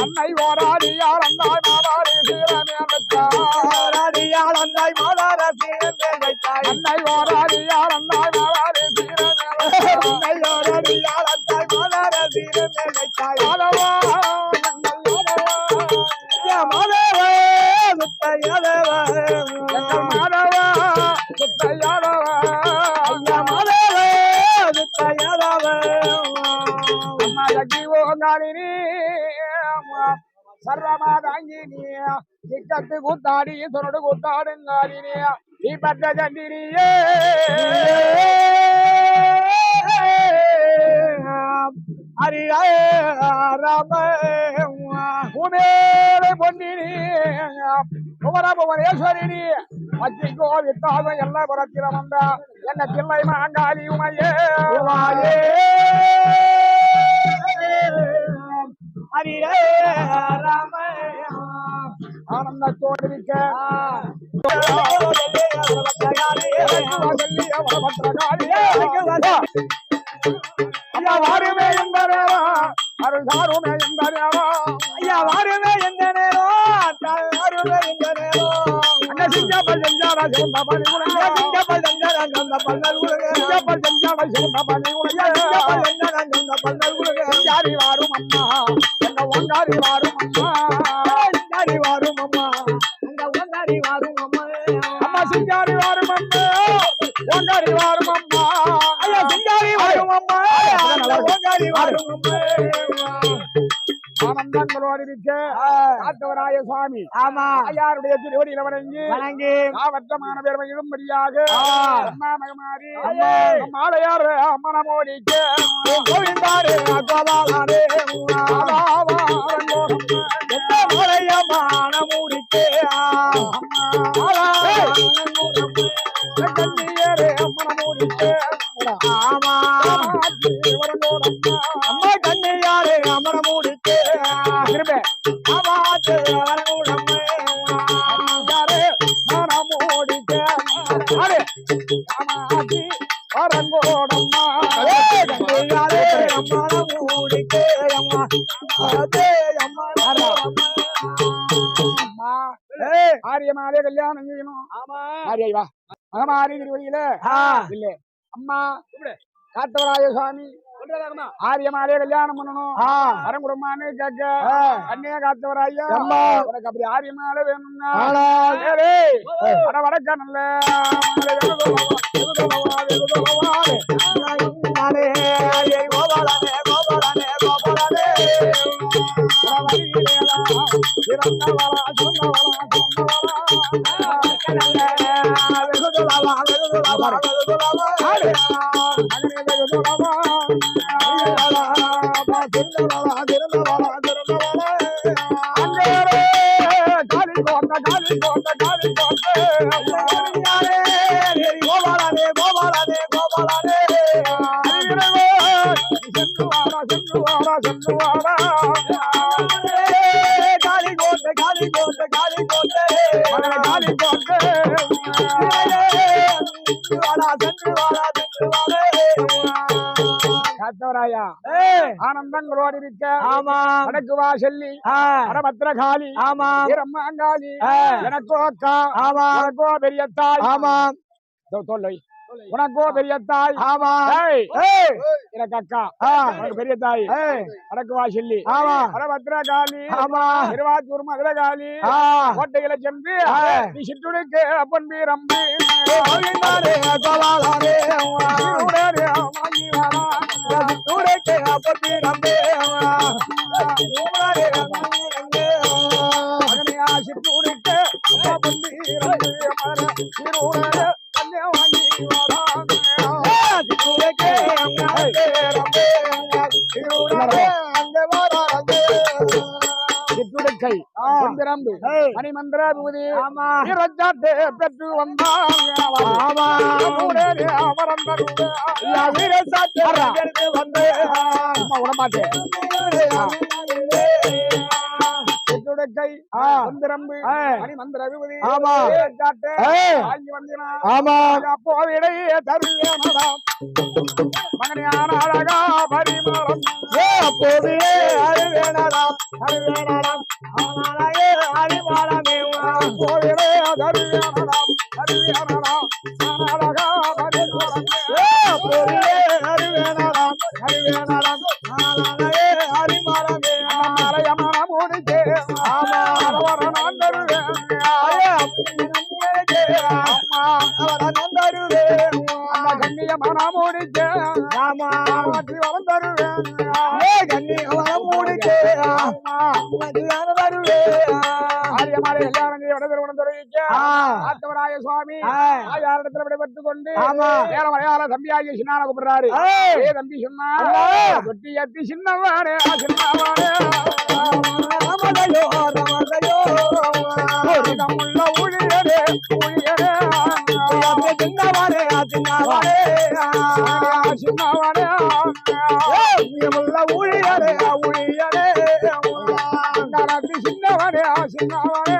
அன்னை வாராடியார் அந்தாய் மாதாரி சீரமேயார் அந்தாய் மாதார சீரமேயார் அன்னை வாராடியார் அந்தாய் மாதாரி சீரமேயார் அன்னை வாராடியார் அந்தாய் மாதார சீரமேயார் மாதவா மாதவா சுத்தையதவா மாதவா சுத்தையதவா ஐயா மாதவா சுத்தையதவா அம்மா ஜீவோ நாளினி சர்வமாதாங்கினி சிக்கத்து கூத்தாடி சொன்னோடு கூத்தாடுங்காலினி நீ பற்ற சந்திரியே ஹரிராம உமேலே பொன்னினி குமரபுவனேஸ்வரினி அச்சி கோவித்தாக எல்லா புறத்திலும் வந்த என்ன தில்லை மாங்காலி உமையே உமாயே ஹரிரே ராம ஆனந்தத்தோடு இருக்க ஐயா வாருமே எந்த நேரம் அருள் சாருமே எந்த நேரம் ஐயா வாருமே எந்த நேரம் வாருமே எந்த நேரம் அண்ணா சிங்கப்பல் செஞ்சாரா சிவந்த பணி உலக சிங்கப்பல் செஞ்சாரா சிவந்த பல்லல் உலக சிங்கப்பல் செஞ்சாரா சிவந்த பணி உலக சிங்கப்பல் செஞ்சாரா சிவந்த பல்லல் உலக யாரி வாரும் அம்மா எங்க ஒங்காரி வாரும் அம்மா யாரி வாரும் அம்மா எங்க ஒங்காரி வாரும் அம்மா அம்மா சிங்காரி வாரும் அம்மா ஒங்காரி வாரும் அம்மா ஐயா சிங்காரி வாரும் அம்மா ஒங்காரி வாரும் அம்மா ஆனந்தங்களோடு இருக்க காத்தவராய சுவாமி ஆமா ஐயாருடைய திருவடியில வணங்கி வட்டமான பெருமை இடும்படியாக அம்மா மகமாரி மாலையார் அம்மனமோடிக்க கோவிந்தாரே கோபாலாரே மலையமான மூடிக்கே கண்ணியரே அம்மனமோடிக்க ஆமா அம்மா கண்ணியாரே அம்மனமோடிக்க திரும்ப ஆவாத்து வரங்கூடம்மே மனமோடிக்க ஆமாதி வரங்கோடம்மா கண்ணியாரே அம்மனமோடிக்க அம்மா அதே அம்மா ஆரியமாலே கல்யாணம் செய்யணும் ஆரியை வா மகமாரி திருவடியில இல்ல அம்மா காத்தவராய சுவாமி ஆரியமாலே கல்யாணம் பண்ணணும் வரங்குடமானு கேட்க அண்ணைய காத்தவராயா உனக்கு அப்படி ஆரியமாலே வேணும்னா வடக்க நல்ல கோபாலனே கோபாலனே கோபாலனே ஆனந்தங்களோடு இருக்க வடக்கு வாசல்லி பத்திரகாளி அம்மாங்காளி எனக்கோ அக்கா எனக்கோ பெரியத்தாய் தொல்லை உனக்கோ பெரிய தாய் எனக்கு அக்கா உனக்கு பெரிய தாய் வடக்கு வாசல்லி பத்திரகாளி திருவாச்சூர் மதுரகாளி கோட்டைகளை சென்று நீ சிற்றுடுக்கு அப்பன் பீரம்பி சிற்றுடுக்கு சிற்றுடுக்கை மணிமந்திர விபூதி பெற்று வந்தாட்டேன் சிற்றுடுக்கை மந்திரம்பு மணிமந்திர விபூதி வாங்கி வந்தான் அப்போவிடையே தருவேனடாம் மகனியான அழகா பரிமளம் அப்போதே அருவேனடாம் அருவேனடாம் அரிமாளமே அப்போவிடே தருவேனடாம் அருவேனடாம் அழகா பரிமளம் அப்போதே அருவேனடாம் அருவேனடாம் அரிமாளமே மலையமான மூடிச்சே நான் தருவேன் கண்ணியமான மூடிச்சே வளம் தருவேன் கண்ணியமான மூடிச்சே ஆத்தவராய சுவாமி ஆயாரிடத்துல விடைபெற்றுக் கொண்டு மலையாள தம்பியாகிய சின்னான கூப்பிடுறாரு தம்பி சொன்னா தொட்டி எத்தி சின்னவானே சின்னவானே உள்ள ஊழியரே ஊழியரே சின்னவானே சின்னவானே சின்னவானே உள்ள ஊழியரே ஊழியரே சின்னவனே சின்னவனே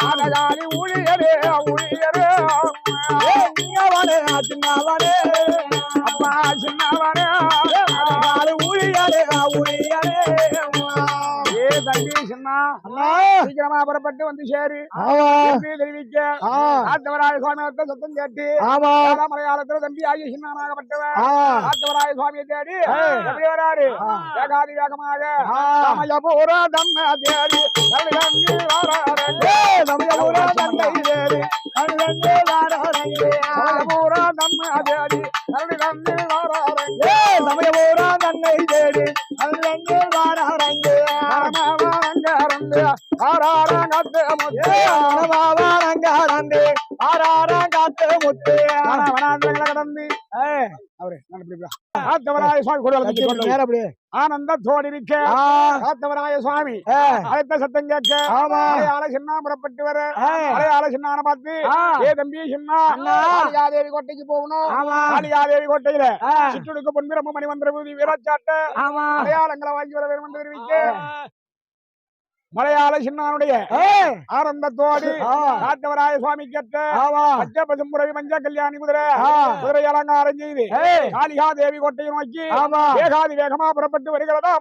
அழகாரி ஊழியரே ஊழியரே சின்னவனே சின்னவனே அப்பா சின்னவனே ஊழியரே ஊழியரே தம்பி சின்னா சீக்கிரமா புறப்பட்டு வந்து சேரு தெரிவிக்க ஆத்தவராய சுவாமி சத்தம் கேட்டு மலையாளத்துல தம்பி ஆகிய சின்னமாகப்பட்டவர் ஆத்தவராய சுவாமியை தேடி எப்படி வராரு வேகாதி வேகமாக சமயபூரா தன்னை தேடி சமயபூரா தன்னை தேடி சமயபூரா தன்னை தேடி சமயபூரா தன்னை தேடி ஆனந்தத்தோடு இருக்க ஆத்தவராய சுவாமி அழைத்த சத்தம் கேட்க மலையாள சின்னா புறப்பட்டு வர மலையாள சின்னான பார்த்து ஏ தம்பி சின்னா காளியாதேவி கோட்டைக்கு போகணும் காளியாதேவி கோட்டையில சிற்றுடுக்கு பொன்பிரம்ம மணிமந்திர பூதி வீரச்சாட்ட மலையாளங்களை வாங்கி வர வேண்டும் என்று தெரிவிக்க மலையாள சின்னானுடைய ஆனந்தத்தோடு காத்தவராய சுவாமி கேட்ட பச்சபசும்புரவி மஞ்ச கல்யாணி குதிரை அலங்காரம் செய்து காளிகா தேவி கோட்டையை நோக்கி வேகாதி வேகமா புறப்பட்டு வருகிறதா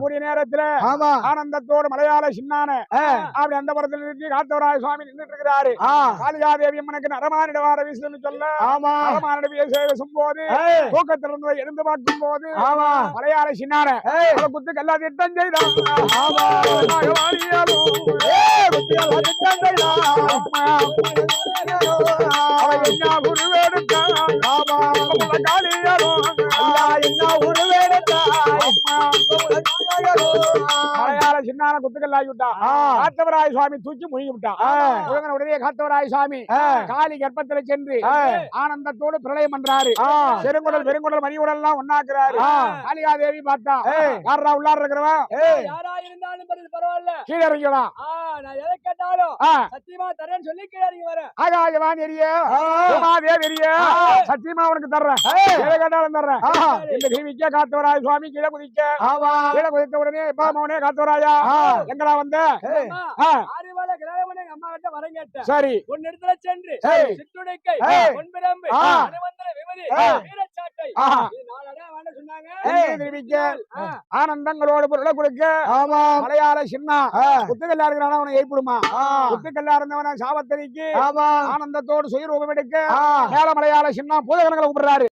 கூடிய நேரத்துல ஆனந்தத்தோடு மலையாள சின்னான அப்படி அந்த படத்தில் இருக்கு காத்தவராய சுவாமி நின்றுட்டு இருக்கிறாரு காளிகாதேவி அம்மனுக்கு நரமானிடவார வீசுன்னு சொல்ல நரமானிட வீசும் போது தூக்கத்திலிருந்து எழுந்து பார்க்கும் போது மலையாள சின்னான குத்து கல்லா திட்டம் செய்தான் மலையாள சின்னான குத்துக்கள் ஆகிவிட்டா காத்தவராய சுவாமி தூக்கி முழுகி விட்டான் உடனே காத்தவராய சுவாமி காளி கர்ப்பத்தில் சென்று ஆனந்தத்தோடு பிரளயம் பண்றாரு பெருங்குடல் பெருங்குடல் மணிகுடல் எல்லாம் ஒன்னாக்குறாரு காளிகாதேவி பார்த்தா யாரா உள்ளார இருக்கிறவா யாரா இருந்தாலும் பரவாயில்ல கீழே இறங்கிடலாம் நான் எதை கேட்டாலும் சத்தியமா தரேன்னு சொல்லி கீழே இறங்கி வரேன் ஆகாயவான் எரிய உமாதேவி எரிய சத்தியமா உனக்கு தர்றேன் எதை கேட்டாலும் தர்றேன் இந்த தேவிக்க காத்தவராய சுவாமி கீழே குதிக்க கீழே குதித்த உடனே எப்பா மௌனே காத்தவராயா எங்கடா வந்த அம்மா கிட்ட வரம் கேட்டேன் சரி உன் இடத்துல சென்று சிற்றுடைக்கை பொன்பிரம்பு மணிமந்திர விபதி வீரச்சாட்டை நாலடா வேண்ட சொன்னாங்க தெரிவிக்க ஆனந்தங்களோடு பொருளை கொடுக்க மலையாள சின்ன புத்துக்கல்லா இருக்கிறான அவனை ஏற்படுமா புத்துக்கல்லா இருந்தவன சாபத்தறிக்கு ஆனந்தத்தோடு சுயரூபம் எடுக்க மேல மலையாள சின்ன பூதகணங்களை கூப்பிடுறாரு